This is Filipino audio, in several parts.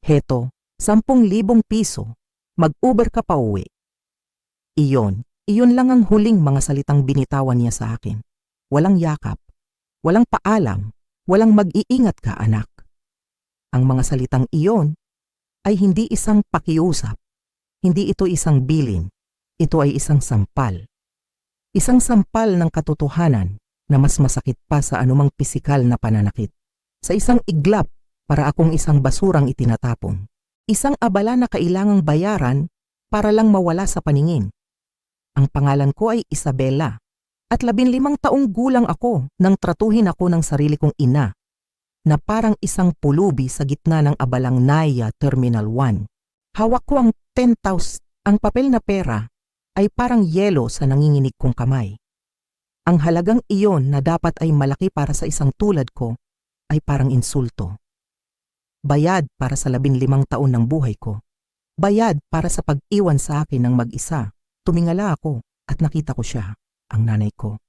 Heto, 10,000 piso. Mag-Uber ka pa uwi. Iyon lang ang huling mga salitang binitawan niya sa akin. Walang yakap, walang paalam, walang mag-iingat ka anak. Ang mga salitang iyon ay hindi isang pakiusap. Hindi ito isang bilin. Ito ay isang sampal. Isang sampal ng katotohanan na mas masakit pa sa anumang pisikal na pananakit. Sa isang iglap para akong isang basurang itinatapon. Isang abala na kailangang bayaran para lang mawala sa paningin. Ang pangalan ko ay Isabela at 15 taong gulang ako nang tratuhin ako ng sarili kong ina na parang isang pulubi sa gitna ng abalang Naya Terminal 1. Hawak ko ang 10,000. Ang papel na pera ay parang yelo sa nanginginig kong kamay. Ang halagang iyon na dapat ay malaki para sa isang tulad ko ay parang insulto. Bayad para sa 15 taon ng buhay ko. Bayad para sa pag-iwan sa akin ng mag-isa. Tumingala ako at nakita ko siya, ang nanay ko.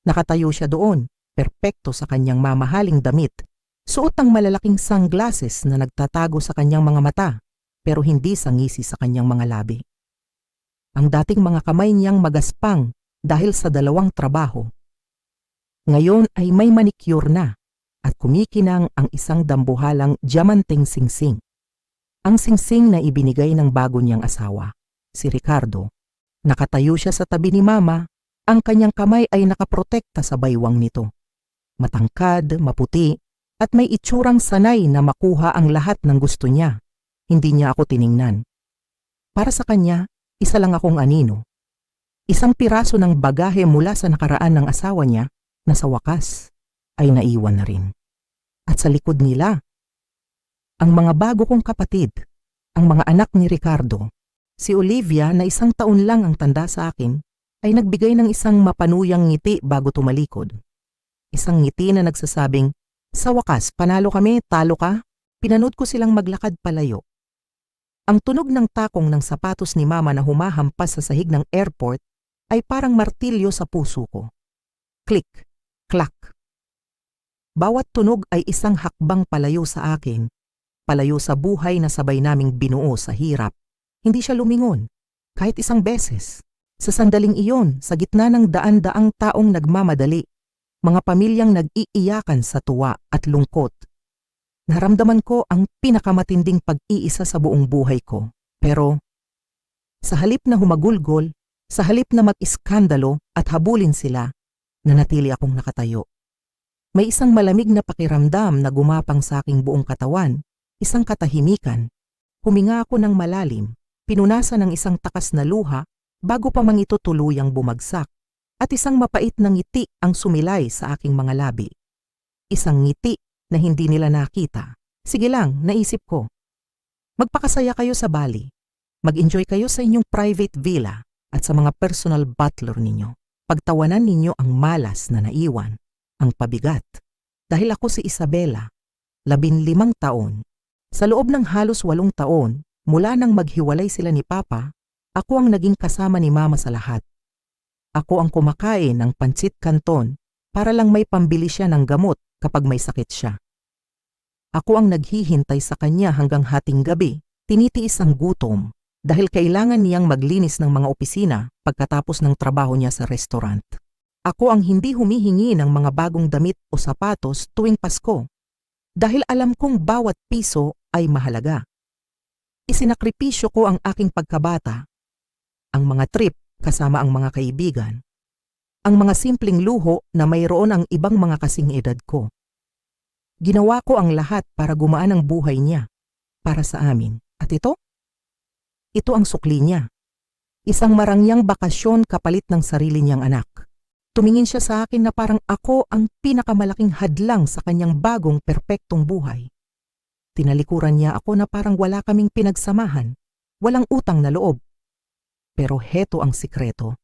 Nakatayo siya doon, perpekto sa kanyang mamahaling damit. Suot ang malalaking sunglasses na nagtatago sa kanyang mga mata, pero hindi sa ngisi sa kanyang mga labi. Ang dating mga kamay niyang magaspang dahil sa 2 trabaho. Ngayon ay may manicure na at kumikinang ang isang dambuhalang diamanteng singsing. Ang singsing na ibinigay ng bago niyang asawa, si Ricardo. Nakatayo siya sa tabi ni Mama, ang kanyang kamay ay nakaprotekta sa baywang nito. Matangkad, maputi, at may itsurang sanay na makuha ang lahat ng gusto niya. Hindi niya ako tiningnan. Para sa kanya, isa lang akong anino. Isang piraso ng bagahe mula sa nakaraan ng asawa niya na sa wakas ay naiwan na rin. At sa likod nila, ang mga bago kong kapatid, ang mga anak ni Ricardo. Si Olivia na 1 taon lang ang tanda sa akin ay nagbigay ng isang mapanuyang ngiti bago tumalikod. Isang ngiti na nagsasabing, sa wakas, panalo kami, talo ka. Pinanood ko silang maglakad palayo. Ang tunog ng takong ng sapatos ni Mama na humahampas sa sahig ng airport ay parang martilyo sa puso ko. Click, clack. Bawat tunog ay isang hakbang palayo sa akin, palayo sa buhay na sabay naming binuo sa hirap. Hindi siya lumingon, kahit isang beses. Sa sandaling iyon, sa gitna ng daan-daang taong nagmamadali, mga pamilyang nag-iiyakan sa tuwa at lungkot. Naramdaman ko ang pinakamatinding pag-iisa sa buong buhay ko. Pero, sa halip na humagulgol, sa halip na mag-iskandalo at habulin sila, nanatili akong nakatayo. May isang malamig na pakiramdam na gumapang sa aking buong katawan, isang katahimikan. Huminga ako ng malalim, pinunasan ng isang takas na luha bago pa mang ito tuluyang bumagsak, at isang mapait na ngiti ang sumilay sa aking mga labi. Isang ngiti na hindi nila nakita. Sige lang, naisip ko. Magpakasaya kayo sa Bali. Mag-enjoy kayo sa inyong private villa at sa mga personal butler ninyo. Pagtawanan ninyo ang malas na naiwan, ang pabigat. Dahil ako si Isabela, 15 taon. Sa loob ng halos 8 taon, mula nang maghiwalay sila ni Papa, ako ang naging kasama ni Mama sa lahat. Ako ang kumakain ng pancit canton para lang may pambili siya ng gamot kapag may sakit siya. Ako ang naghihintay sa kanya hanggang hating gabi, tinitiis ang gutom dahil kailangan niyang maglinis ng mga opisina pagkatapos ng trabaho niya sa restaurant. Ako ang hindi humihingi ng mga bagong damit o sapatos tuwing Pasko dahil alam kong bawat piso ay mahalaga. Isinakripisyo ko ang aking pagkabata, ang mga trip kasama ang mga kaibigan, ang mga simpleng luho na mayroon ang ibang mga kasing edad ko. Ginawa ko ang lahat para gumaan ang buhay niya, para sa amin. At ito? Ito ang sukli niya. Isang marangyang bakasyon kapalit ng sarili niyang anak. Tumingin siya sa akin na parang ako ang pinakamalaking hadlang sa kanyang bagong perpektong buhay. Tinalikuran niya ako na parang wala kaming pinagsamahan, walang utang na loob. Pero heto ang sikreto.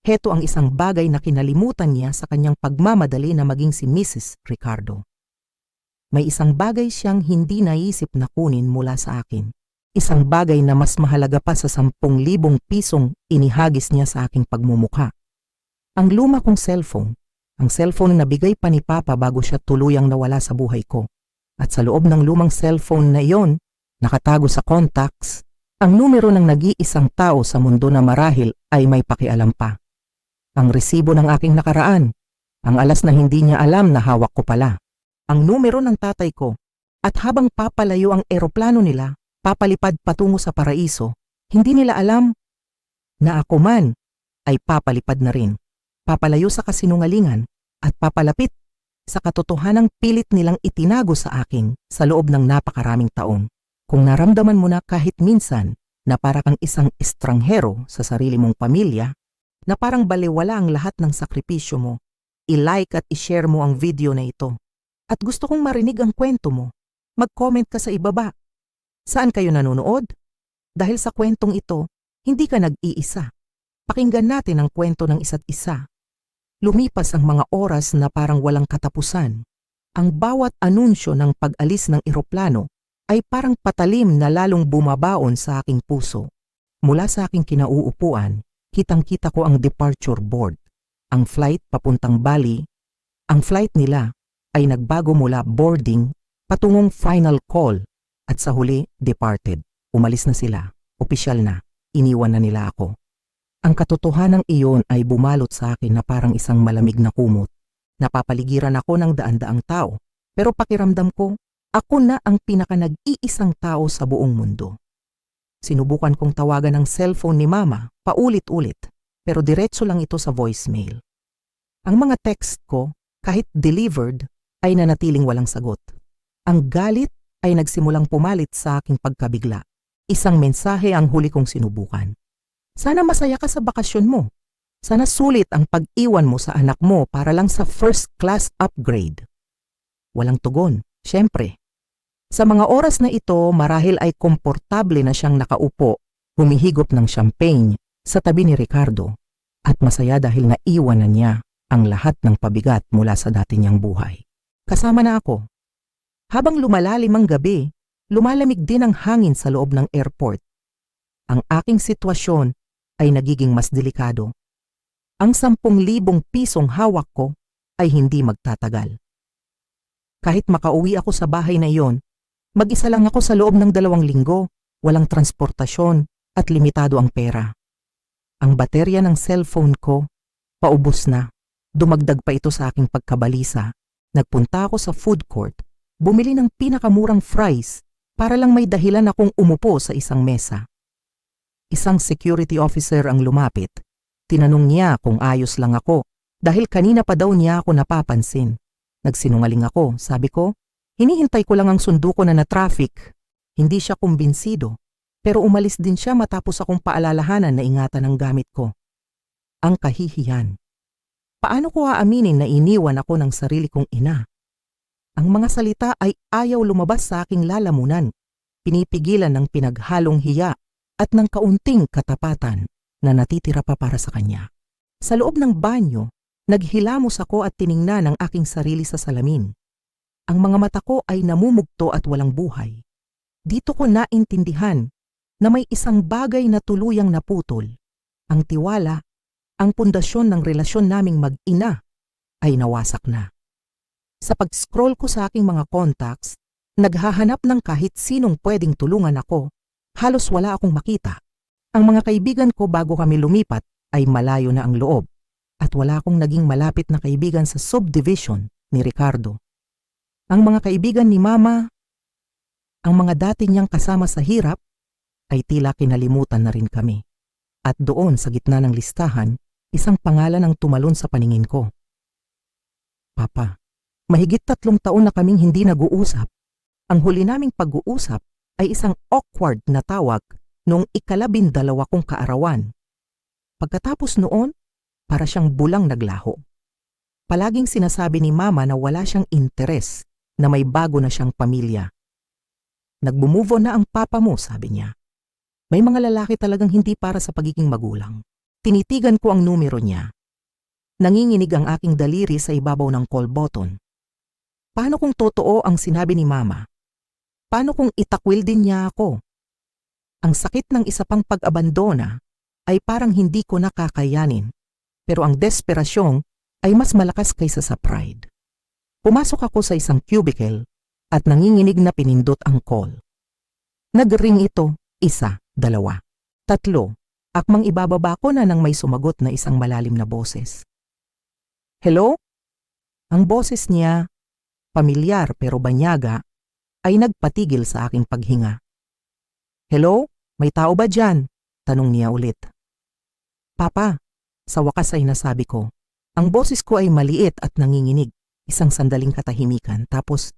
Heto ang isang bagay na kinalimutan niya sa kanyang pagmamadali na maging si Mrs. Ricardo. May isang bagay siyang hindi naisip na kunin mula sa akin. Isang bagay na mas mahalaga pa sa 10,000 pisong inihagis niya sa aking pagmumukha. Ang luma kong cellphone. Ang cellphone na nabigay pa ni Papa bago siya tuluyang nawala sa buhay ko. At sa loob ng lumang cellphone na iyon nakatago sa contacts, ang numero ng nag-iisang tao sa mundo na marahil ay may pakialam pa. Ang resibo ng aking nakaraan, ang alas na hindi niya alam na hawak ko pala, ang numero ng tatay ko, at habang papalayo ang eroplano nila, papalipad patungo sa paraiso, hindi nila alam na ako man ay papalipad na rin, papalayo sa kasinungalingan at papalapit sa katotohanang pilit nilang itinago sa akin sa loob ng napakaraming taon. Kung naramdaman mo na kahit minsan na para kang isang estranghero sa sarili mong pamilya, na parang balewala ang lahat ng sakripisyo mo, i-like at i-share mo ang video na ito. At gusto kong marinig ang kwento mo, mag-comment ka sa ibaba. Saan kayo nanonood? Dahil sa kwentong ito, hindi ka nag-iisa. Pakinggan natin ang kwento ng isa't isa. Lumipas ang mga oras na parang walang katapusan. Ang bawat anunsyo ng pag-alis ng eroplano ay parang patalim na lalong bumabaon sa aking puso. Mula sa aking kinauupuan, kitang-kita ko ang departure board. Ang flight papuntang Bali, ang flight nila ay nagbago mula boarding patungong final call at sa huli departed. Umalis na sila, opisyal na, iniwan na nila ako. Ang katotohanan iyon ay bumalot sa akin na parang isang malamig na kumot. Napapaligiran ako ng daan-daang tao, pero pakiramdam ko, ako na ang pinaka-nag-iisang tao sa buong mundo. Sinubukan kong tawagan ang cellphone ni Mama, paulit-ulit, pero diretso lang ito sa voicemail. Ang mga text ko, kahit delivered, ay nanatiling walang sagot. Ang galit ay nagsimulang pumalit sa aking pagkabigla. Isang mensahe ang huli kong sinubukan. Sana masaya ka sa bakasyon mo. Sana sulit ang pag-iwan mo sa anak mo para lang sa first class upgrade. Walang tugon, syempre. Sa mga oras na ito, marahil ay komportable na siyang nakaupo, humihigop ng champagne sa tabi ni Ricardo, at masaya dahil naiwan na niya ang lahat ng pabigat mula sa dati niyang buhay. Kasama na ako. Habang lumalalim ang gabi, lumalamig din ang hangin sa loob ng airport. Ang aking sitwasyon ay nagiging mas delikado. Ang 10,000 pisong hawak ko ay hindi magtatagal. Kahit makauwi ako sa bahay na iyon, mag-isa lang ako sa loob ng 2 linggo, walang transportasyon at limitado ang pera. Ang baterya ng cellphone ko, paubos na. Dumagdag pa ito sa aking pagkabalisa. Nagpunta ako sa food court, bumili ng pinakamurang fries para lang may dahilan akong umupo sa isang mesa. Isang security officer ang lumapit. Tinanong niya kung ayos lang ako dahil kanina pa daw niya ako napapansin. Nagsinungaling ako, sabi ko, hinihintay ko lang ang sundo ko na na-traffic. Hindi siya kumbinsido, pero umalis din siya matapos akong paalalahanan na ingatan ang gamit ko. Ang kahihiyan. Paano ko aaminin na iniwan ako ng sarili kong ina? Ang mga salita ay ayaw lumabas sa aking lalamunan, pinipigilan ng pinaghalong hiya at ng kaunting katapatan na natitira pa para sa kanya. Sa loob ng banyo, naghilamos ako at tiningnan ang aking sarili sa salamin. Ang mga mata ko ay namumugto at walang buhay. Dito ko naintindihan na may isang bagay na tuluyang naputol. Ang tiwala, ang pundasyon ng relasyon naming mag-ina ay nawasak na. Sa pag-scroll ko sa aking mga contacts, naghahanap ng kahit sinong pwedeng tulungan ako, halos wala akong makita. Ang mga kaibigan ko bago kami lumipat ay malayo na ang loob at wala akong naging malapit na kaibigan sa subdivision ni Ricardo. Ang mga kaibigan ni Mama, ang mga dati niyang kasama sa hirap, ay tila kinalimutan na rin kami. At doon sa gitna ng listahan, isang pangalan ang tumalon sa paningin ko. Papa, mahigit 3 taon na kaming hindi nag-uusap. Ang huli naming pag-uusap ay isang awkward na tawag noong 12 kong kaarawan. Pagkatapos noon, para siyang bulang naglaho. Palaging sinasabi ni Mama na wala siyang interes, na may bago na siyang pamilya. Nagmumove on na ang papa mo, sabi niya. May mga lalaki talagang hindi para sa pagiging magulang. Tinitigan ko ang numero niya. Nanginginig ang aking daliri sa ibabaw ng call button. Paano kung totoo ang sinabi ni Mama? Paano kung itakwil din niya ako? Ang sakit ng isa pang pag-abandona ay parang hindi ko nakakayanin, pero ang desperasyon ay mas malakas kaysa sa pride. Pumasok ako sa isang cubicle at nanginginig na pinindot ang call. Nag-ring ito, 1, 2, 3. Akmang ibababa ko na nang may sumagot na isang malalim na boses. Hello? Ang boses niya, pamilyar pero banyaga, ay nagpatigil sa aking paghinga. Hello? May tao ba dyan? Tanong niya ulit. Papa, sa wakas ay nasabi ko. Ang boses ko ay maliit at nanginginig. Isang sandaling katahimikan. Tapos,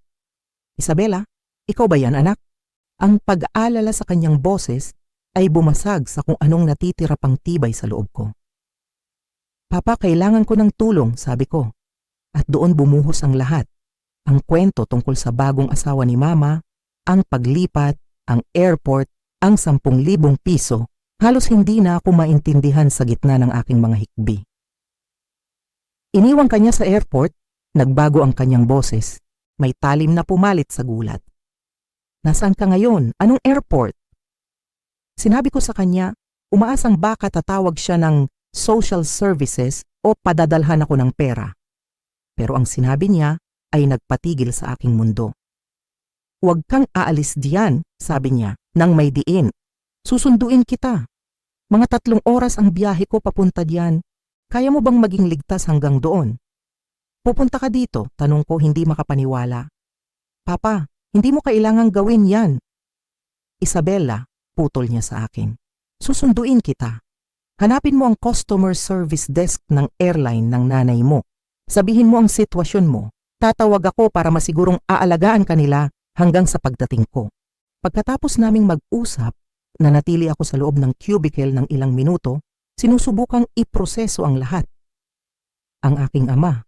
Isabela, ikaw ba yan anak? Ang pag-aalala sa kanyang boses ay bumasag sa kung anong natitira pang tibay sa loob ko. Papa, kailangan ko ng tulong, sabi ko. At doon bumuhos ang lahat. Ang kwento tungkol sa bagong asawa ni Mama, ang paglipat, ang airport, ang 10,000 piso. Halos hindi na ako maintindihan sa gitna ng aking mga hikbi. Iniwan kanya sa airport, nagbago ang kanyang boses. May talim na pumalit sa gulat. Nasaan ka ngayon? Anong airport? Sinabi ko sa kanya, umaasang baka tatawag siya ng social services o padadalhan ako ng pera. Pero ang sinabi niya ay nagpatigil sa aking mundo. Huwag kang aalis diyan, sabi niya, nang may diin. Susunduin kita. Mga 3 oras ang biyahe ko papunta diyan. Kaya mo bang maging ligtas hanggang doon? Pupunta ka dito, tanong ko hindi makapaniwala. Papa, hindi mo kailangang gawin yan. Isabela, putol niya sa akin. Susunduin kita. Hanapin mo ang customer service desk ng airline ng nanay mo. Sabihin mo ang sitwasyon mo. Tatawag ako para masigurong aalagaan kanila hanggang sa pagdating ko. Pagkatapos naming mag-usap, nanatili ako sa loob ng cubicle ng ilang minuto, sinusubukang iproseso ang lahat. Ang aking ama,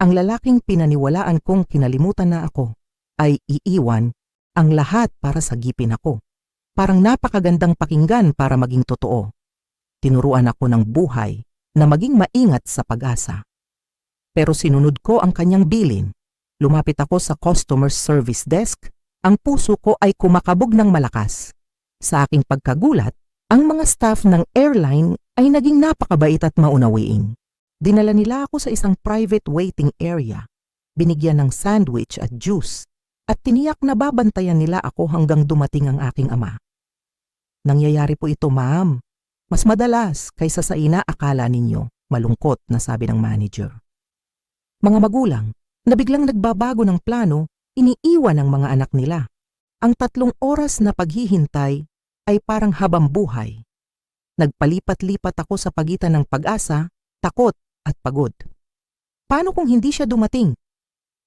ang lalaking pinaniwalaan kong kinalimutan na ako, ay iiwan ang lahat para sagipin ako. Parang napakagandang pakinggan para maging totoo. Tinuruan ako ng buhay na maging maingat sa pag-asa. Pero sinunod ko ang kanyang bilin. Lumapit ako sa customer service desk. Ang puso ko ay kumakabog ng malakas. Sa aking pagkagulat, ang mga staff ng airline ay naging napakabait at maunawain. Dinala nila ako sa isang private waiting area. Binigyan ng sandwich at juice. At tiniyak na babantayan nila ako hanggang dumating ang aking ama. Nangyayari po ito, ma'am. Mas madalas kaysa sa inaakala ninyo, malungkot na sabi ng manager. Mga magulang na biglang nagbabago ng plano, iniiwan ang mga anak nila. Ang 3 oras na paghihintay ay parang habang buhay. Nagpalipat-lipat ako sa pagitan ng pag-asa, takot at pagod. Paano kung hindi siya dumating?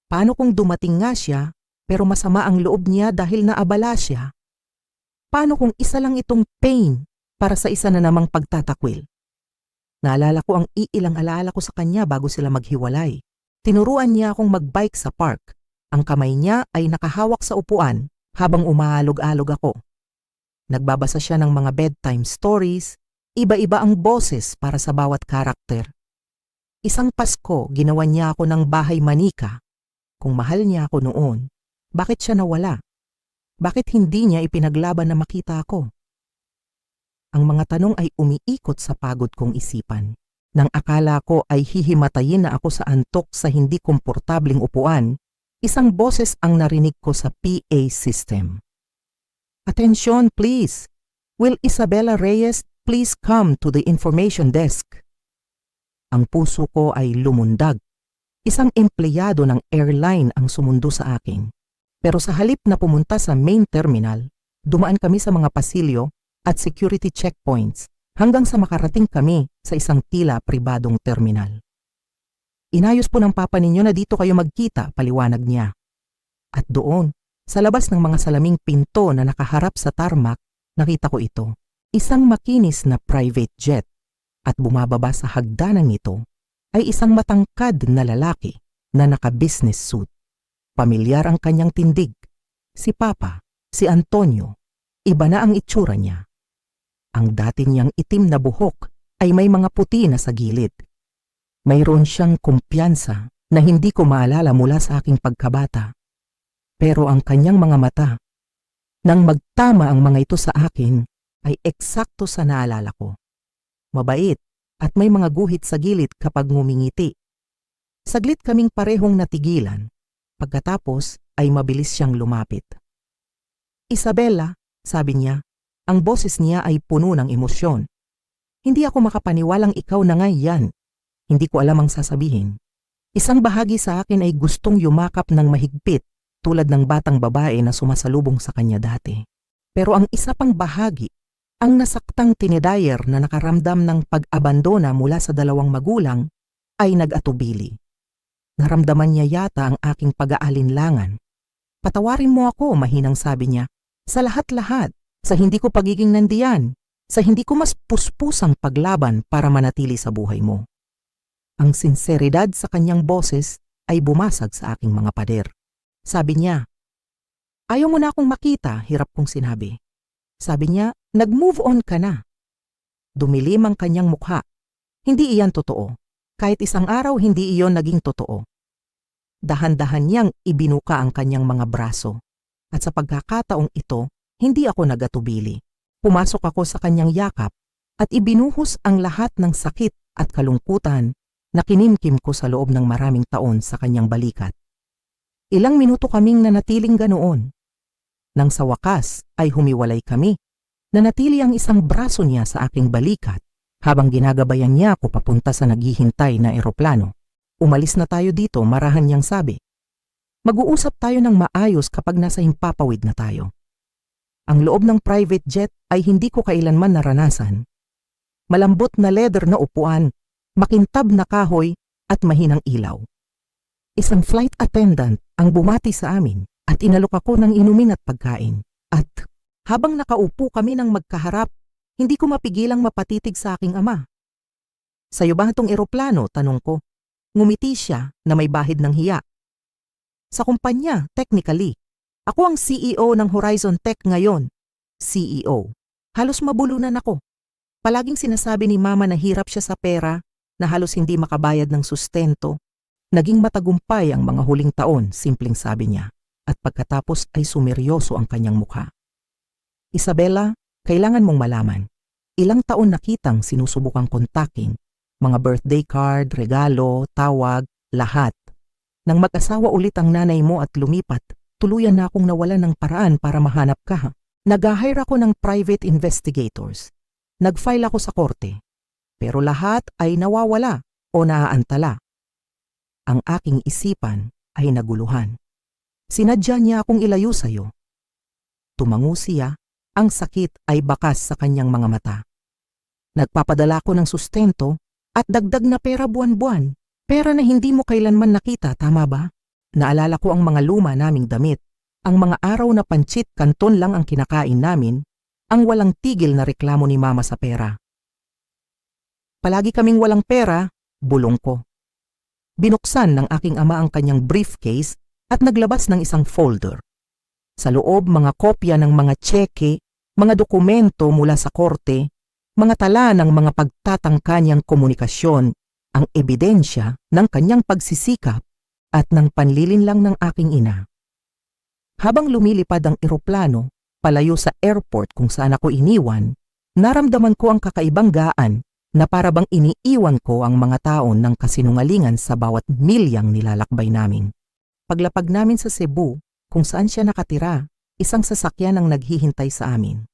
Paano kung dumating nga siya pero masama ang loob niya dahil naabala siya? Paano kung isa lang itong pain para sa isa na namang pagtatakwil? Naalala ko ang iilang alaala ko sa kanya bago sila maghiwalay. Tinuruan niya akong magbike sa park. Ang kamay niya ay nakahawak sa upuan habang umaalog-alog ako. Nagbabasa siya ng mga bedtime stories, iba-iba ang boses para sa bawat karakter. Isang Pasko, ginawan niya ako ng bahay manika. Kung mahal niya ako noon, bakit siya nawala? Bakit hindi niya ipinaglaban na makita ako? Ang mga tanong ay umiikot sa pagod kong isipan. Nang akala ko ay hihimatayin na ako sa antok sa hindi komportabling upuan, isang boses ang narinig ko sa PA system. Attention please! Will Isabela Reyes please come to the information desk? Ang puso ko ay lumundag. Isang empleyado ng airline ang sumundo sa akin. Pero sa halip na pumunta sa main terminal, dumaan kami sa mga pasilyo at security checkpoints hanggang sa makarating kami sa isang tila pribadong terminal. Inayos po ng papa ninyo na dito kayo magkita, paliwanag niya. At doon, sa labas ng mga salaming pinto na nakaharap sa tarmac, nakita ko ito. Isang makinis na private jet. At bumababa sa hagdanan nito ay isang matangkad na lalaki na naka-business suit. Pamilyar ang kanyang tindig. Si Papa, si Antonio, iba na ang itsura niya. Ang dati niyang itim na buhok ay may mga puti na sa gilid. Mayroon siyang kumpiyansa na hindi ko maalala mula sa aking pagkabata. Pero ang kanyang mga mata, nang magtama ang mga ito sa akin, ay eksakto sa naalala ko. Mabait at may mga guhit sa gilid kapag ngumingiti. Saglit kaming parehong natigilan. Pagkatapos ay mabilis siyang lumapit. Isabela, Sabi niya. Ang boses niya ay puno ng emosyon. Hindi ako makapaniwalang ikaw na nga yan. Hindi ko alam ang sasabihin. Isang bahagi sa akin ay gustong yumakap ng mahigpit tulad ng batang babae na sumasalubong sa kanya dati. Pero ang isa pang bahagi, ang nasaktang teenager na nakaramdam ng pag-abandona mula sa dalawang magulang, ay nag-atubili. Naramdaman niya yata ang aking pag-aalinlangan. Patawarin mo ako, mahinang sabi niya, sa lahat-lahat. Sa hindi ko pagiging nandiyan, sa hindi ko mas puspusang paglaban para manatili sa buhay mo. Ang sinseridad sa kanyang boses ay bumasag sa aking mga pader. Sabi niya, ayaw mo na akong makita, hirap kong sinabi. Sabi niya, nag-move on ka na. Dumilim ang kanyang mukha. Hindi iyan totoo. Kahit isang araw hindi iyon naging totoo. Dahan-dahan niyang ibinuka ang kanyang mga braso. At sa pagkakataong ito, hindi ako nagatubili. Pumasok ako sa kanyang yakap at ibinuhos ang lahat ng sakit at kalungkutan na kinimkim ko sa loob ng maraming taon sa kanyang balikat. Ilang minuto kaming nanatiling ganoon. Nang sa wakas ay humiwalay kami, nanatili ang isang braso niya sa aking balikat habang ginagabayan niya ako papunta sa naghihintay na eroplano. Umalis na tayo dito, marahan niyang sabi. Mag-uusap tayo ng maayos kapag nasa himpapawid na tayo. Ang loob ng private jet ay hindi ko kailanman naranasan. Malambot na leather na upuan, makintab na kahoy at mahinang ilaw. Isang flight attendant ang bumati sa amin at inalok ako ng inumin at pagkain. At habang nakaupo kami ng magkaharap, hindi ko mapigilang mapatitig sa aking ama. Sa'yo ba itong eroplano? Tanong ko. Ngumiti siya na may bahid ng hiya. Sa kumpanya, technically. Ako ang CEO ng Horizon Tech ngayon. CEO. Halos mabulunan ako. Palaging sinasabi ni Mama na hirap siya sa pera, na halos hindi makabayad ng sustento. Naging matagumpay ang mga huling taon, simpleng sabi niya. At pagkatapos ay sumeryoso ang kanyang mukha. Isabella, kailangan mong malaman. Ilang taon na kitang sinusubukang kontakin. Mga birthday card, regalo, tawag, lahat. Nang mag-asawa ulit ang nanay mo at lumipat, tuluyan na akong nawalan ng paraan para mahanap ka. Nag-hire ako ng private investigators. Nag-file ako sa korte. Pero lahat ay nawawala o naaantala. Ang aking isipan ay naguluhan. Sinadya niya akong ilayo sa'yo. Tumango siya, ang sakit ay bakas sa kanyang mga mata. Nagpapadala ko ng sustento at dagdag na pera buwan-buwan. Pera na hindi mo kailanman nakita, tama ba? Naalala ko ang mga luma naming damit, ang mga araw na pancit kanton lang ang kinakain namin, ang walang tigil na reklamo ni Mama sa pera. Palagi kaming walang pera, bulong ko. Binuksan ng aking ama ang kanyang briefcase at naglabas ng isang folder. Sa loob mga kopya ng mga tseke, mga dokumento mula sa korte, mga tala ng mga pagtatangka niyang komunikasyon, ang ebidensya ng kanyang pagsisikap at ng panlilinlang ng aking ina. Habang lumilipad ang eroplano, palayo sa airport kung saan ako iniwan, naramdaman ko ang kakaibang gaan na para bang iniiwan ko ang mga taon ng kasinungalingan sa bawat milyang nilalakbay namin. Paglapag namin sa Cebu, kung saan siya nakatira, isang sasakyan ang naghihintay sa amin.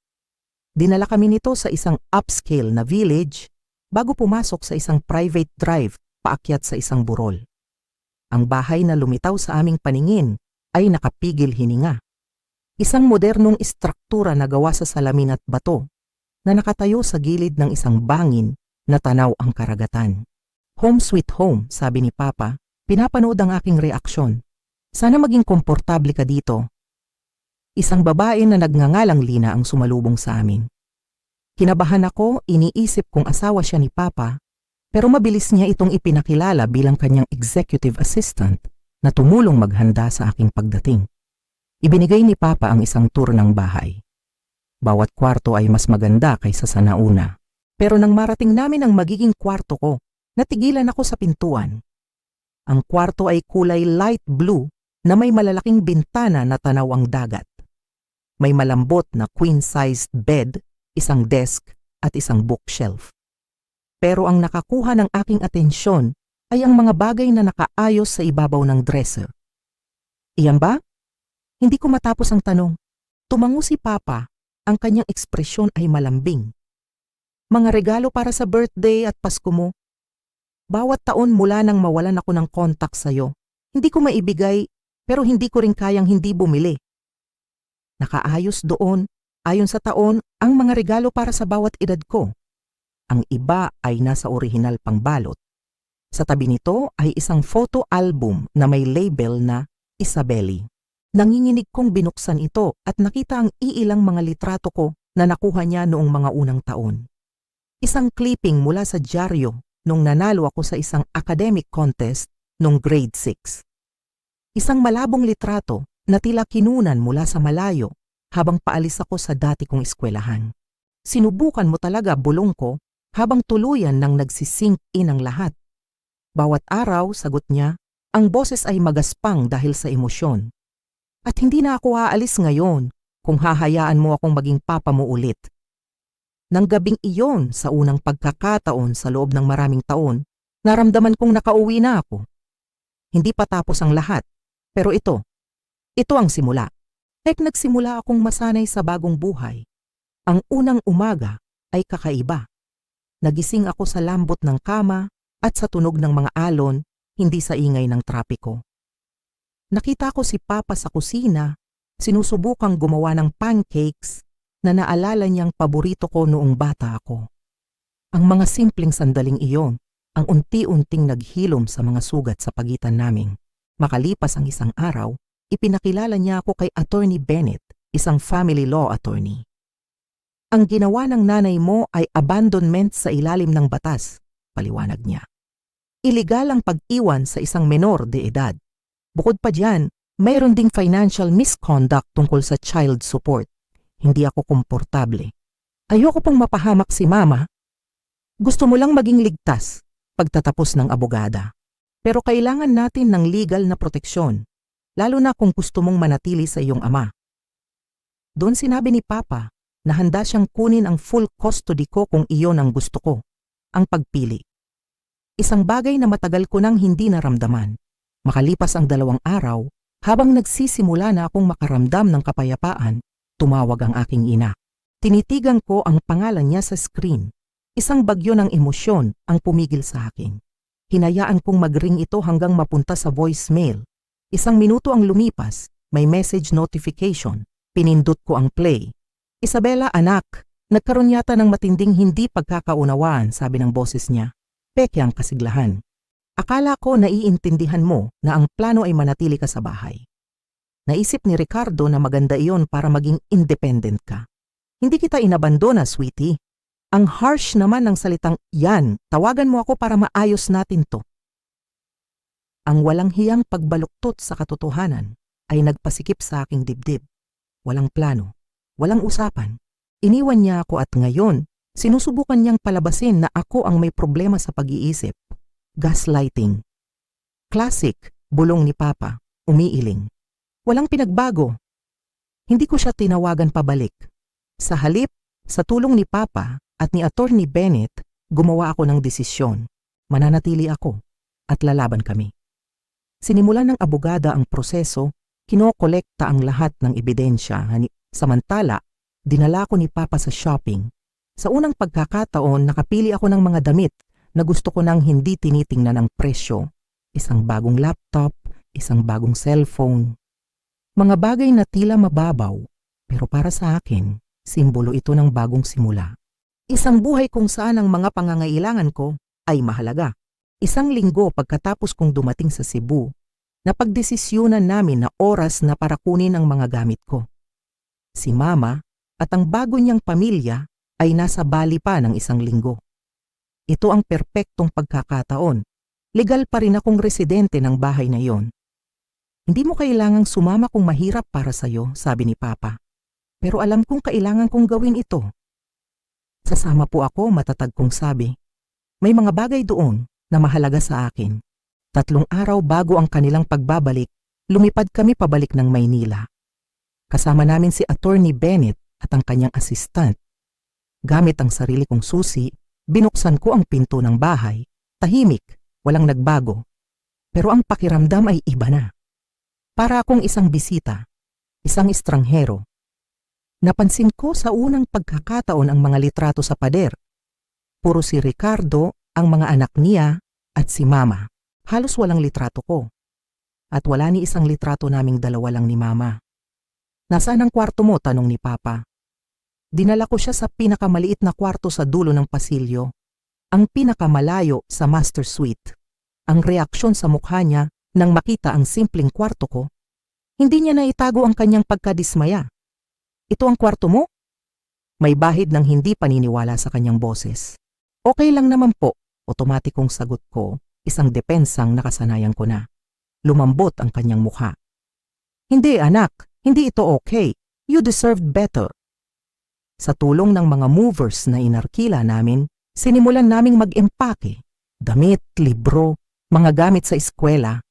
Dinala kami nito sa isang upscale na village bago pumasok sa isang private drive paakyat sa isang burol. Ang bahay na lumitaw sa aming paningin ay nakapigil hininga. Isang modernong istruktura na gawa sa salamin at bato na nakatayo sa gilid ng isang bangin na tanaw ang karagatan. Home sweet home, sabi ni Papa, pinapanood ang aking reaksyon. Sana maging komportable ka dito. Isang babae na nagngangalang Lina ang sumalubong sa amin. Kinabahan ako, iniisip kung asawa siya ni Papa, pero mabilis niya itong ipinakilala bilang kanyang executive assistant na tumulong maghanda sa aking pagdating. Ibinigay ni Papa ang isang tour ng bahay. Bawat kwarto ay mas maganda kaysa sa nauna. Pero nang marating namin ang magiging kwarto ko, natigilan ako sa pintuan. Ang kwarto ay kulay light blue na may malalaking bintana na tanaw ang dagat. May malambot na queen-sized bed, isang desk at isang bookshelf. Pero ang nakakuha ng aking atensyon ay ang mga bagay na nakaayos sa ibabaw ng dresser. Iyan ba? Hindi ko matapos ang tanong. Tumango si Papa Ang kanyang ekspresyon ay malambing. Mga regalo para sa birthday at Pasko mo. Bawat taon mula nang mawalan ako ng kontak sa'yo, hindi ko maibigay pero hindi ko rin kayang hindi bumili. Nakaayos doon, ayon sa taon, ang mga regalo para sa bawat edad ko. Ang iba ay nasa orihinal pang balot. Sa tabi nito ay isang photo album na may label na Isabeli. Nanginginig kong binuksan ito at nakita ang iilang mga litrato ko na nakuha niya noong mga unang taon. Isang clipping mula sa dyaryo nung nanalo ako sa isang academic contest nung grade 6. Isang malabong litrato na tila kinunan mula sa malayo habang paalis ako sa dati kong eskwelahan. Sinubukan mo talaga, bulong ko, habang tuluyan nang nagsisink in ang lahat. Bawat araw, sagot niya, ang boses ay magaspang dahil sa emosyon. At hindi na ako aalis ngayon kung hahayaan mo akong maging papa mo ulit. Nang gabing iyon sa unang pagkakataon sa loob ng maraming taon, naramdaman kong nakauwi na ako. Hindi pa tapos ang lahat, pero ito ang simula. Nagsimula akong masanay sa bagong buhay. Ang unang umaga ay kakaiba. Nagising ako sa lambot ng kama at sa tunog ng mga alon, hindi sa ingay ng trapiko. Nakita ko si Papa sa kusina, sinusubukang gumawa ng pancakes na naalala niyang paborito ko noong bata ako. Ang mga simpleng sandaling iyon, ang unti-unting naghilom sa mga sugat sa pagitan naming. Makalipas ang isang araw, ipinakilala niya ako kay Attorney Bennett, isang family law attorney. Ang ginawa ng nanay mo ay abandonment sa ilalim ng batas, paliwanag niya. Iligal ang pag-iwan sa isang menor de edad. Bukod pa diyan, mayroon ding financial misconduct tungkol sa child support. Hindi ako komportable. Ayoko pong mapahamak si Mama. Gusto mo lang maging ligtas pagtatapos ng abogada. Pero kailangan natin ng legal na proteksyon, lalo na kung gusto mong manatili sa iyong ama. Doon sinabi ni Papa na handa siyang kunin ang full custody ko kung iyon ang gusto ko, ang pagpili. Isang bagay na matagal ko nang hindi naramdaman. Makalipas ang 2 araw, habang nagsisimula na akong makaramdam ng kapayapaan, tumawag ang aking ina. Tinitigan ko ang pangalan niya sa screen. Isang bagyo ng emosyon ang pumigil sa akin. Hinayaan kong mag-ring ito hanggang mapunta sa voicemail. 1 minuto ang lumipas, may message notification. Pinindot ko ang play. Isabela, anak, nagkaroon yata ng matinding hindi pagkakaunawaan, sabi ng boses niya. Peke ang kasiglahan. Akala ko naiintindihan mo na ang plano ay manatili ka sa bahay. Naisip ni Ricardo na maganda iyon para maging independent ka. Hindi kita inabandona, sweetie. Ang harsh naman ng salitang, yan, tawagan mo ako para maayos natin to. Ang walang hiyang pagbaluktot sa katotohanan ay nagpasikip sa aking dibdib. Walang plano, walang usapan. Iniwan niya ako at ngayon, sinusubukan niyang palabasin na ako ang may problema sa pag-iisip. Gaslighting. Classic, bulong ni Papa, umiiling. Walang pinagbago. Hindi ko siya tinawagan pabalik. Sa halip, sa tulong ni Papa at ni Attorney Bennett, gumawa ako ng desisyon. Mananatili ako at lalaban kami. Sinimulan ng abogada ang proseso, kinokolekta ang lahat ng ebidensya. Samantala, dinala ko ni Papa sa shopping. Sa unang pagkakataon, nakapili ako ng mga damit na gusto ko nang hindi tinitingnan ang presyo. Isang bagong laptop, isang bagong cellphone. Mga bagay na tila mababaw, pero para sa akin, simbolo ito ng bagong simula. Isang buhay kung saan ang mga pangangailangan ko ay mahalaga. 1 linggo pagkatapos kong dumating sa Cebu, napagdesisyunan namin na oras na para kunin ang mga gamit ko. Si Mama at ang bago niyang pamilya ay nasa Bali pa ng 1 linggo. Ito ang perpektong pagkakataon. Legal pa rin akong residente ng bahay na iyon. Hindi mo kailangang sumama kung mahirap para sa'yo, sabi ni Papa. Pero alam kong kailangan kong gawin ito. Sasama po ako, matatag kong sabi. May mga bagay doon na mahalaga sa akin. 3 araw bago ang kanilang pagbabalik, lumipad kami pabalik ng Maynila. Kasama namin si Attorney Bennett at ang kanyang assistant. Gamit ang sarili kong susi, binuksan ko ang pinto ng bahay. Tahimik, walang nagbago. Pero ang pakiramdam ay iba na. Para akong isang bisita, isang estranghero. Napansin ko sa unang pagkakataon ang mga litrato sa pader. Puro si Ricardo, ang mga anak niya, at si Mama. Halos walang litrato ko. At wala ni isang litrato naming dalawa lang ni Mama. Nasaan ang kwarto mo? Tanong ni Papa. Dinala ko siya sa pinakamaliit na kwarto sa dulo ng pasilyo. Ang pinakamalayo sa master suite. Ang reaksyon sa mukha niya nang makita ang simpleng kwarto ko, hindi niya naitago ang kanyang pagkadismaya. Ito ang kwarto mo? May bahid ng hindi paniniwala sa kanyang boses. Okay lang naman po, otomatikong sagot ko, isang depensang nakasanayan ko na. Lumambot ang kanyang mukha. Hindi anak, hindi ito okay. You deserved better. Sa tulong ng mga movers na inarkila namin, sinimulan naming mag-empake. Damit, libro, mga gamit sa eskwela.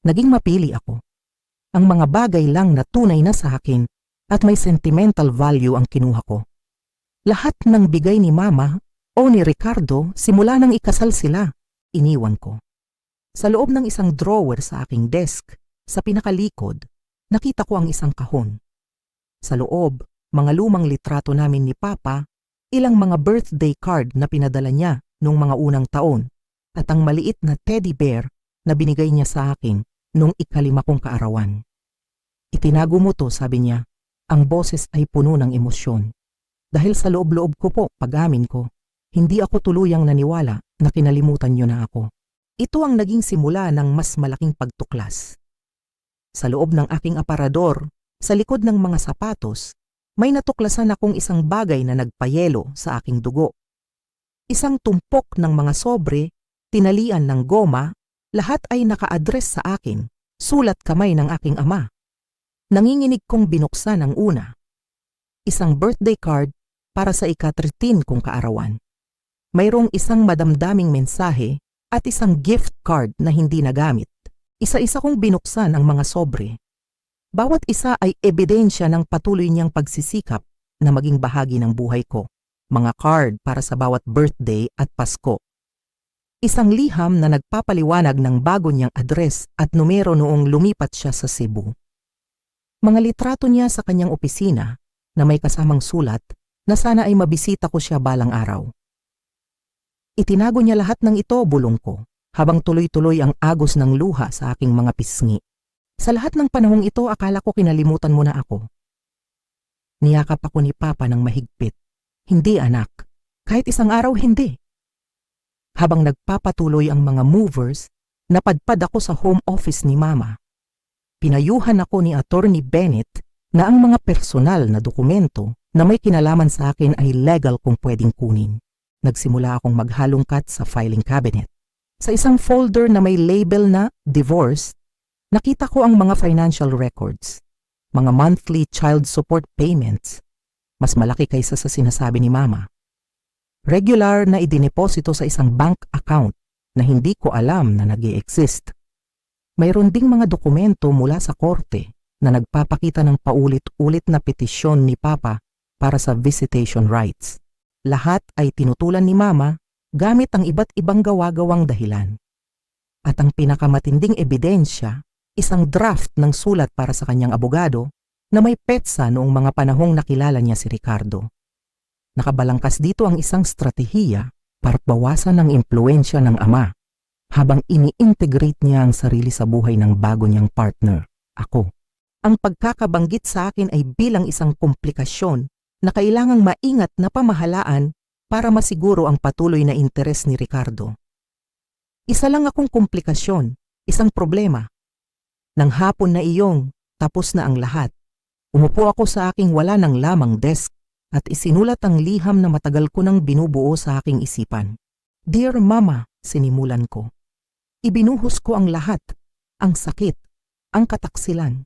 Naging mapili ako. Ang mga bagay lang na tunay na sa akin at may sentimental value ang kinuha ko. Lahat ng bigay ni Mama o ni Ricardo simula nang ikasal sila, iniwan ko. Sa loob ng isang drawer sa aking desk, sa pinakalikod, nakita ko ang isang kahon. Sa loob, mga lumang litrato namin ni Papa, ilang mga birthday card na pinadala niya noong mga unang taon, at ang maliit na teddy bear na binigay niya sa akin nung ika-5 kong kaarawan. Itinago mo to, sabi niya. Ang boses ay puno ng emosyon. Dahil sa loob-loob ko po, pag-amin ko, hindi ako tuluyang naniwala na kinalimutan niyo na ako. Ito ang naging simula ng mas malaking pagtuklas. Sa loob ng aking aparador, sa likod ng mga sapatos, may natuklasan akong isang bagay na nagpayelo sa aking dugo. Isang tumpok ng mga sobre, tinalian ng goma, lahat ay naka-address sa akin, sulat kamay ng aking ama. Nanginginig kong binuksan ang una. Isang birthday card para sa ika-13 kong kaarawan. Mayroong isang madamdaming mensahe at isang gift card na hindi nagamit. Isa-isa kong binuksan ang mga sobre. Bawat isa ay ebidensya ng patuloy niyang pagsisikap na maging bahagi ng buhay ko. Mga card para sa bawat birthday at Pasko. Isang liham na nagpapaliwanag ng bago niyang address at numero noong lumipat siya sa Cebu. Mga litrato niya sa kanyang opisina na may kasamang sulat na sana ay mabisita ko siya balang araw. Itinago niya lahat ng ito, bulong ko, habang tuloy-tuloy ang agos ng luha sa aking mga pisngi. Sa lahat ng panahong ito, akala ko kinalimutan mo na ako. Niyakap ako ni Papa ng mahigpit. Hindi anak, kahit isang araw hindi. Habang nagpapatuloy ang mga movers, napadpad ako sa home office ni Mama. Pinayuhan ako ni Attorney Bennett na ang mga personal na dokumento na may kinalaman sa akin ay legal kung pwedeng kunin. Nagsimula akong maghalongkat sa filing cabinet. Sa isang folder na may label na divorce, nakita ko ang mga financial records, mga monthly child support payments. Mas malaki kaysa sa sinasabi ni Mama. Regular na idineposito sa isang bank account na hindi ko alam na nag-i-exist. Mayroon ding mga dokumento mula sa korte na nagpapakita ng paulit-ulit na petisyon ni Papa para sa visitation rights. Lahat ay tinutulan ni Mama gamit ang iba't ibang gawa-gawang dahilan. At ang pinakamatinding ebidensya, isang draft ng sulat para sa kanyang abogado na may petsa noong mga panahong nakilala niya si Ricardo. Nakabalangkas dito ang isang stratehiya para bawasan ang impluensya ng ama habang ini-integrate niya ang sarili sa buhay ng bago niyang partner, ako. Ang pagkakabanggit sa akin ay bilang isang komplikasyon na kailangang maingat na pamahalaan para masiguro ang patuloy na interes ni Ricardo. Isa lang akong komplikasyon, isang problema. Nang hapon na iyong, tapos na ang lahat. Umupo ako sa aking wala nang lamang desk at isinulat ang liham na matagal ko nang binubuo sa aking isipan. Dear Mama, sinimulan ko. Ibinuhos ko ang lahat, ang sakit, ang kataksilan.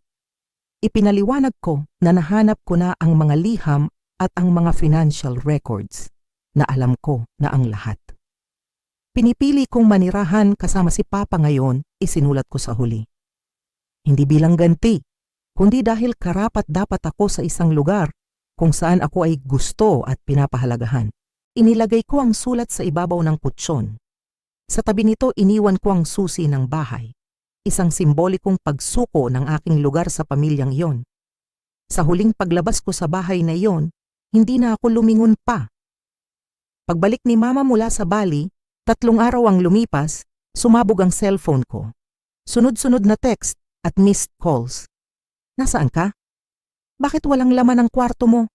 Ipinaliwanag ko na nahanap ko na ang mga liham at ang mga financial records na alam ko na ang lahat. Pinipili kong manirahan kasama si Papa ngayon, isinulat ko sa huli. Hindi bilang ganti, kundi dahil karapat-dapat ako sa isang lugar kung saan ako ay gusto at pinapahalagahan. Inilagay ko ang sulat sa ibabaw ng kutsyon. Sa tabi nito iniwan ko ang susi ng bahay, isang simbolikong pagsuko ng aking lugar sa pamilyang iyon. Sa huling paglabas ko sa bahay na iyon, hindi na ako lumingon pa. Pagbalik ni Mama mula sa Bali, 3 araw ang lumipas, sumabog ang cellphone ko. Sunod-sunod na text at missed calls. Nasaan ka? Bakit walang laman ang kwarto mo?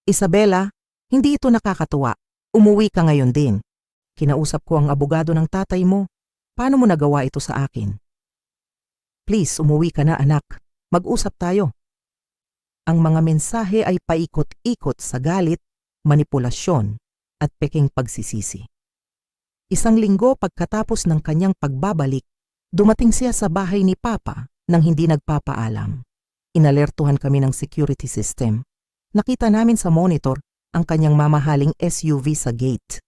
Isabela, hindi ito nakakatuwa. Umuwi ka ngayon din. Kinausap ko ang abogado ng tatay mo. Paano mo nagawa ito sa akin? Please, umuwi ka na anak. Mag-usap tayo. Ang mga mensahe ay paikot-ikot sa galit, manipulasyon, at peking pagsisisi. 1 linggo pagkatapos ng kanyang pagbabalik, dumating siya sa bahay ni Papa nang hindi nagpapaalam. Inalertuhan kami ng security system. Nakita namin sa monitor ang kanyang mamahaling SUV sa gate.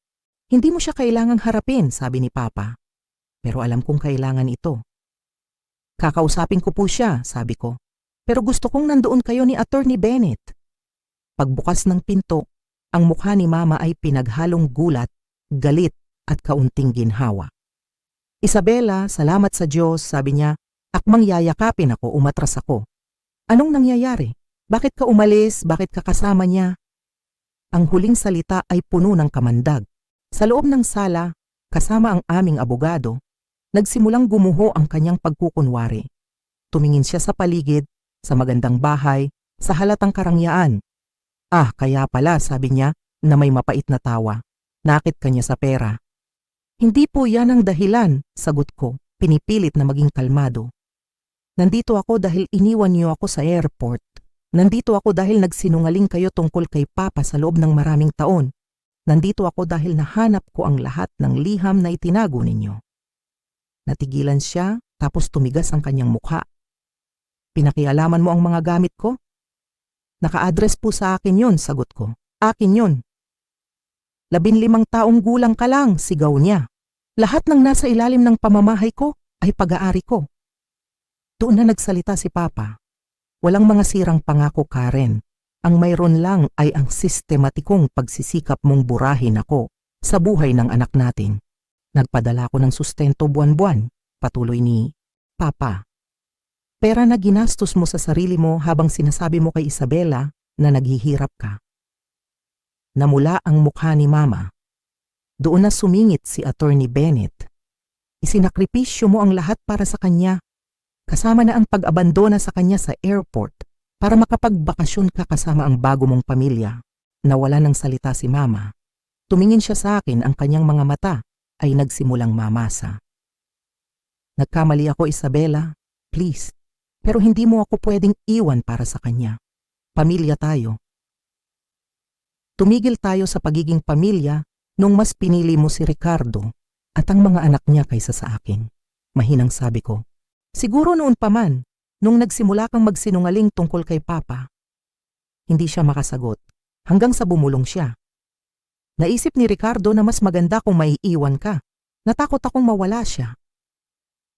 Hindi mo siya kailangang harapin, sabi ni Papa. Pero alam kong kailangan ito. Kakausapin ko po siya, sabi ko. Pero gusto kong nandoon kayo ni Attorney Bennett. Pagbukas ng pinto, ang mukha ni Mama ay pinaghalong gulat, galit at kaunting ginhawa. Isabela, salamat sa Diyos, sabi niya. Akmang yayakapin ako, umatras ako. Anong nangyayari? Bakit ka umalis? Bakit ka kasama niya? Ang huling salita ay puno ng kamandag. Sa loob ng sala, kasama ang aming abogado, nagsimulang gumuho ang kanyang pagkukunwari. Tumingin siya sa paligid, sa magandang bahay, sa halatang karangyaan. Ah, kaya pala, sabi niya na may mapait na tawa. Nakit kanya sa pera. Hindi po yan ang dahilan, sagot ko, pinipilit na maging kalmado. Nandito ako dahil iniwan niyo ako sa airport. Nandito ako dahil nagsinungaling kayo tungkol kay Papa sa loob ng maraming taon. Nandito ako dahil nahanap ko ang lahat ng liham na itinago ninyo. Natigilan siya, tapos tumigas ang kanyang mukha. Pinakialaman mo ang mga gamit ko? Naka-address po sa akin yon, sagot ko. Akin yon. 15 taong gulang ka lang, sigaw niya. Lahat ng nasa ilalim ng pamamahay ko ay pag-aari ko. Doon na nagsalita si Papa. Walang mga sirang pangako, Karen. Ang mayroon lang ay ang sistematikong pagsisikap mong burahin ako sa buhay ng anak natin. Nagpadala ko ng sustento buwan-buwan, patuloy ni Papa. Pera na ginastos mo sa sarili mo habang sinasabi mo kay Isabela na naghihirap ka. Namula ang mukha ni Mama. Doon na sumingit si Attorney Bennett. Isinakripisyo mo ang lahat para sa kanya. Kasama na ang pag-abandona sa kanya sa airport para makapagbakasyon ka kasama ang bago mong pamilya. Nawala ng salita si Mama. Tumingin siya sa akin, ang kanyang mga mata ay nagsimulang mamasa. Nagkamali ako, Isabela. Please. Pero hindi mo ako pwedeng iwan para sa kanya. Pamilya tayo. Tumigil tayo sa pagiging pamilya nung mas pinili mo si Ricardo at ang mga anak niya kaysa sa akin. Mahinang sabi ko. Siguro noon pa man, nung nagsimula kang magsinungaling tungkol kay Papa. Hindi siya makasagot hanggang sa bumulong siya. Naisip ni Ricardo na mas maganda kung maiiwan ka. Natakot akong mawala siya.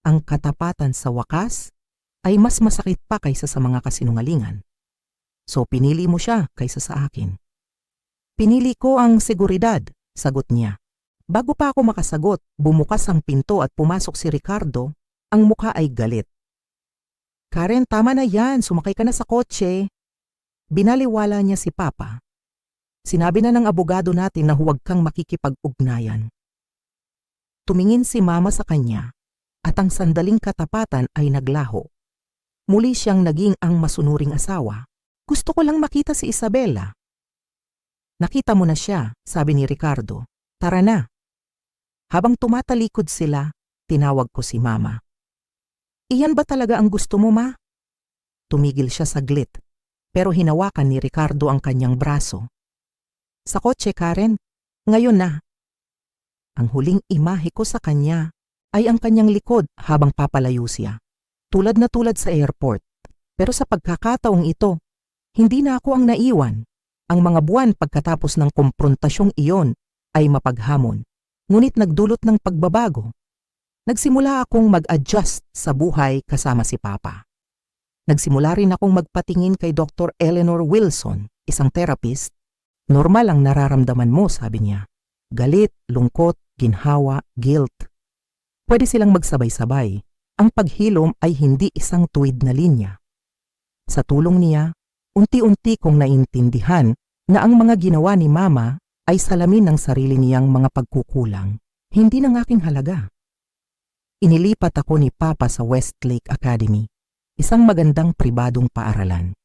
Ang katapatan sa wakas ay mas masakit pa kaysa sa mga kasinungalingan. So pinili mo siya kaysa sa akin. Pinili ko ang seguridad, sagot niya. Bago pa ako makasagot, bumukas ang pinto at pumasok si Ricardo, ang mukha ay galit. Karen, tama na yan, sumakay ka na sa kotse. Binaliwala niya si Papa. Sinabi na ng abogado natin na huwag kang makikipag-ugnayan. Tumingin si Mama sa kanya at ang sandaling katapatan ay naglaho. Muli siyang naging ang masunuring asawa. Gusto ko lang makita si Isabela. Nakita mo na siya, sabi ni Ricardo. Tara na. Habang tumatalikod sila, tinawag ko si Mama. Iyan ba talaga ang gusto mo, Ma? Tumigil siya saglit, pero hinawakan ni Ricardo ang kanyang braso. Sa kotse, Karen. Ngayon na. Ang huling imahe ko sa kanya ay ang kanyang likod habang papalayo siya. Tulad na tulad sa airport. Pero sa pagkakataong ito, hindi na ako ang naiwan. Ang mga buwan pagkatapos ng komprontasyong iyon ay mapaghamon. Ngunit nagdulot ng pagbabago. Nagsimula akong mag-adjust sa buhay kasama si Papa. Nagsimula rin akong magpatingin kay Dr. Eleanor Wilson, isang therapist. Normal ang nararamdaman mo, sabi niya. Galit, lungkot, ginhawa, guilt. Pwede silang magsabay-sabay. Ang paghilom ay hindi isang tuwid na linya. Sa tulong niya, Unti-unti kong naintindihan na ang mga ginawa ni Mama ay salamin ng sarili niyang mga pagkukulang, hindi ng aking halaga. Inilipat ako ni Papa sa Westlake Academy, isang magandang pribadong paaralan.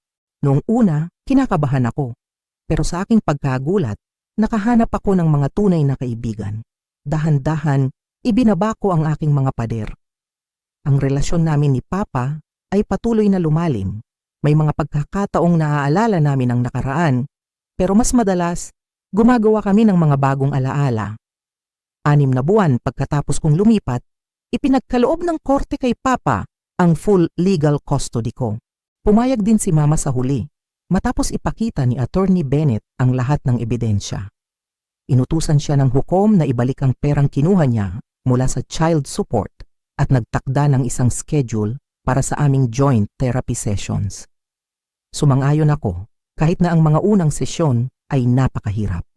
Noong una, kinakabahan ako, pero sa aking pagkagulat, nakahanap ako ng mga tunay na kaibigan. Dahan-dahan, ibinaba ko ang aking mga pader. Ang relasyon namin ni Papa ay patuloy na lumalim. May mga pagkakataong naaalala namin ang nakaraan, pero mas madalas, gumagawa kami ng mga bagong alaala. 6 na buwan pagkatapos kong lumipat, ipinagkaloob ng korte kay Papa ang full legal custody ko. Pumayag din si Mama sa huli, matapos ipakita ni Attorney Bennett ang lahat ng ebidensya. Inutusan siya ng hukom na ibalik ang perang kinuha niya mula sa child support at nagtakda ng isang schedule para sa aming joint therapy sessions. Sumang-ayon ako kahit na ang mga unang sesyon ay napakahirap.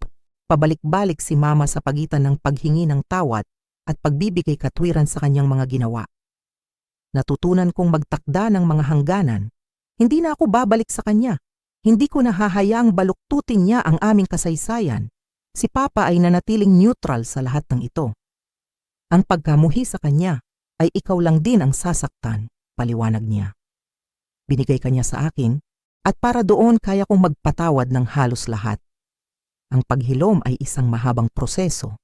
Pabalik-balik si Mama sa pagitan ng paghingi ng tawad at pagbibigay katwiran sa kanyang mga ginawa. Natutunan kong magtakda ng mga hangganan. Hindi na ako babalik sa kanya. Hindi ko nahahayaang baluktutin niya ang aming kasaysayan. Si Papa ay nanatiling neutral sa lahat ng ito. Ang pagkamuhi sa kanya ay ikaw lang din ang sasaktan, paliwanag niya. Binigay kanya sa akin at para doon kaya kong magpatawad ng halos lahat. Ang paghilom ay isang mahabang proseso.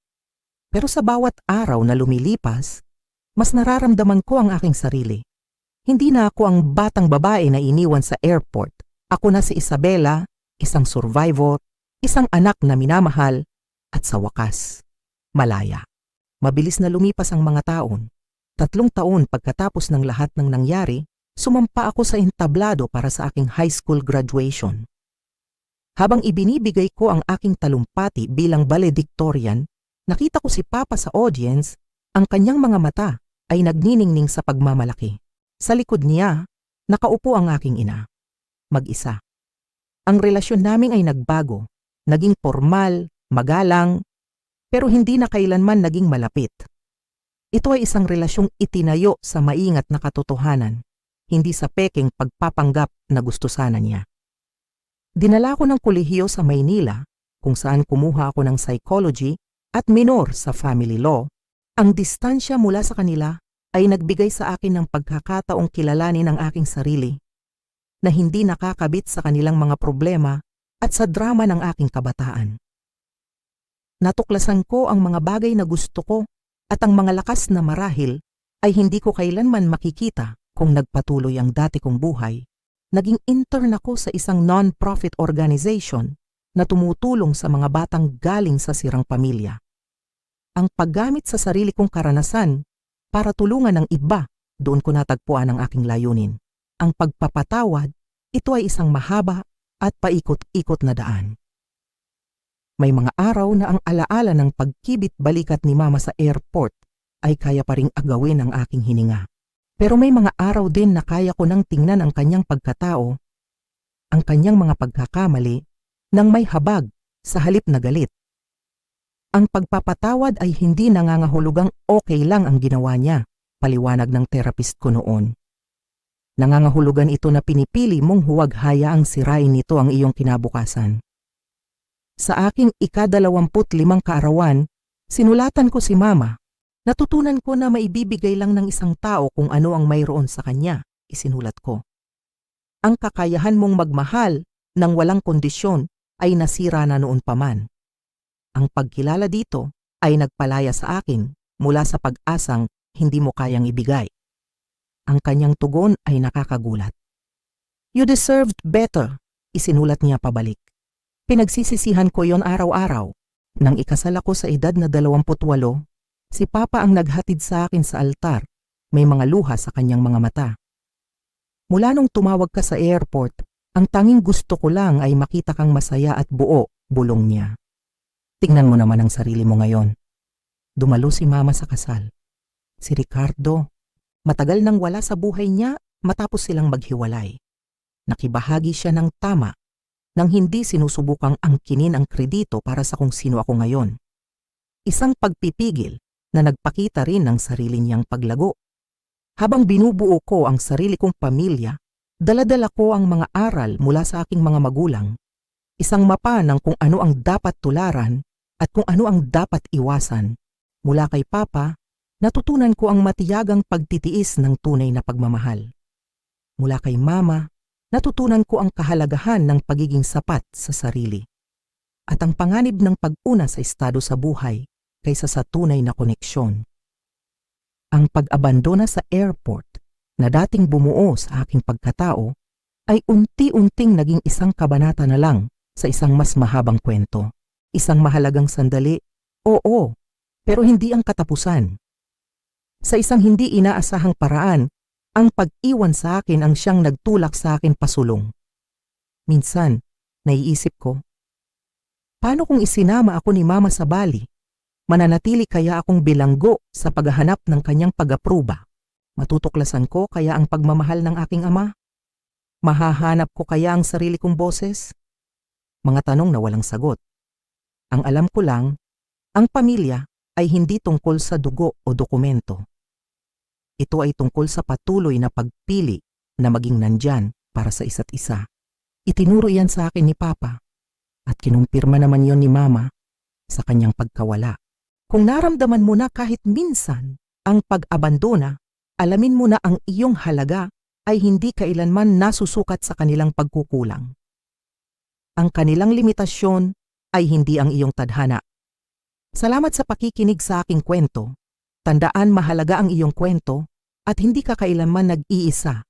Pero sa bawat araw na lumilipas, mas nararamdaman ko ang aking sarili. Hindi na ako ang batang babae na iniwan sa airport. Ako na si Isabela, isang survivor, isang anak na minamahal, at sa wakas, malaya. Mabilis na lumipas ang mga taon. 3 taon pagkatapos ng lahat ng nangyari, sumampa ako sa entablado para sa aking high school graduation. Habang ibinibigay ko ang aking talumpati bilang valedictorian, nakita ko si Papa sa audience, ang kanyang mga mata ay nagniningning sa pagmamalaki. Sa likod niya, nakaupo ang aking ina. Mag-isa. Ang relasyon namin ay nagbago, naging formal, magalang, pero hindi na kailanman naging malapit. Ito ay isang relasyong itinayo sa maingat na katotohanan, hindi sa pekeng pagpapanggap na gusto sana niya. Dinala ko ng kolehiyo sa Maynila, kung saan kumuha ako ng psychology at minor sa family law. Ang distansya mula sa kanila ay nagbigay sa akin ng pagkakataong kilalanin ang aking sarili, na hindi nakakabit sa kanilang mga problema at sa drama ng aking kabataan. Natuklasan ko ang mga bagay na gusto ko at ang mga lakas na marahil ay hindi ko kailanman makikita kung nagpatuloy ang dati kong buhay. Naging intern ako sa isang non-profit organization na tumutulong sa mga batang galing sa sirang pamilya. Ang paggamit sa sarili kong karanasan para tulungan ng iba, doon ko natagpuan ang aking layunin. Ang pagpapatawad, ito ay isang mahaba at paikot-ikot na daan. May mga araw na ang alaala ng pagkibit-balikat ni Mama sa airport ay kaya pa ring agawin ang aking hininga. Pero may mga araw din na kaya ko nang tingnan ang kanyang pagkatao, ang kanyang mga pagkakamali, nang may habag sa halip na galit. Ang pagpapatawad ay hindi nangangahulugang okay lang ang ginawa niya, paliwanag ng therapist ko noon. Nangangahulugan ito na pinipili mong huwag hayaang sirain nito ang iyong kinabukasan. Sa aking ika-25 kaarawan, sinulatan ko si Mama. Natutunan ko na maibibigay lang ng isang tao kung ano ang mayroon sa kanya, isinulat ko. Ang kakayahan mong magmahal ng walang kondisyon ay nasira na noon pa man. Ang pagkilala dito ay nagpalaya sa akin mula sa pag-asang hindi mo kayang ibigay. Ang kanyang tugon ay nakakagulat. You deserved better, isinulat niya pabalik. Pinagsisisihan ko yon araw-araw. Nang ikasal ako sa edad na 28, si Papa ang naghatid sa akin sa altar. May mga luha sa kanyang mga mata. Mula nung tumawag ka sa airport, ang tanging gusto ko lang ay makita kang masaya at buo, bulong niya. Tingnan mo naman ang sarili mo ngayon. Dumalo si Mama sa kasal. Si Ricardo, matagal nang wala sa buhay niya matapos silang maghiwalay. Nakibahagi siya ng tama nang hindi sinusubukang angkinin ang kredito para sa kung sino ako ngayon. Isang pagpipigil na nagpakita rin ng sarili niyang paglago. Habang binubuo ko ang sarili kong pamilya, Daladala ko ang mga aral mula sa aking mga magulang, isang mapa ng kung ano ang dapat tularan at kung ano ang dapat iwasan. Mula kay Papa, natutunan ko ang matiyagang pagtitiis ng tunay na pagmamahal. Mula kay Mama, natutunan ko ang kahalagahan ng pagiging sapat sa sarili at ang panganib ng pag-una sa estado sa buhay kaysa sa tunay na koneksyon. Ang pag-abandona sa airport na dating bumuo sa aking pagkatao ay unti-unting naging isang kabanata na lang sa isang mas mahabang kwento. Isang mahalagang sandali, oo, pero hindi ang katapusan. Sa isang hindi inaasahang paraan, ang pag-iwan sa akin ang siyang nagtulak sa akin pasulong. Minsan, naiisip ko, paano kung isinama ako ni Mama sa Bali? Mananatili kaya akong bilanggo sa paghahanap ng kanyang pag-apruba? Matutuklasan ko kaya ang pagmamahal ng aking ama? Mahahanap ko kaya ang sarili kong boses? Mga tanong na walang sagot. Ang alam ko lang, ang pamilya ay hindi tungkol sa dugo o dokumento. Ito ay tungkol sa patuloy na pagpili na maging nandyan para sa isa't isa. Itinuro yan sa akin ni Papa at kinumpirma naman yon ni Mama sa kanyang pagkawala. Kung naramdaman mo na kahit minsan ang pag-abandona, alamin mo na ang iyong halaga ay hindi kailanman nasusukat sa kanilang pagkukulang. Ang kanilang limitasyon ay hindi ang iyong tadhana. Salamat sa pakikinig sa aking kwento. Tandaan mahalaga ang iyong kwento at hindi ka kailanman nag-iisa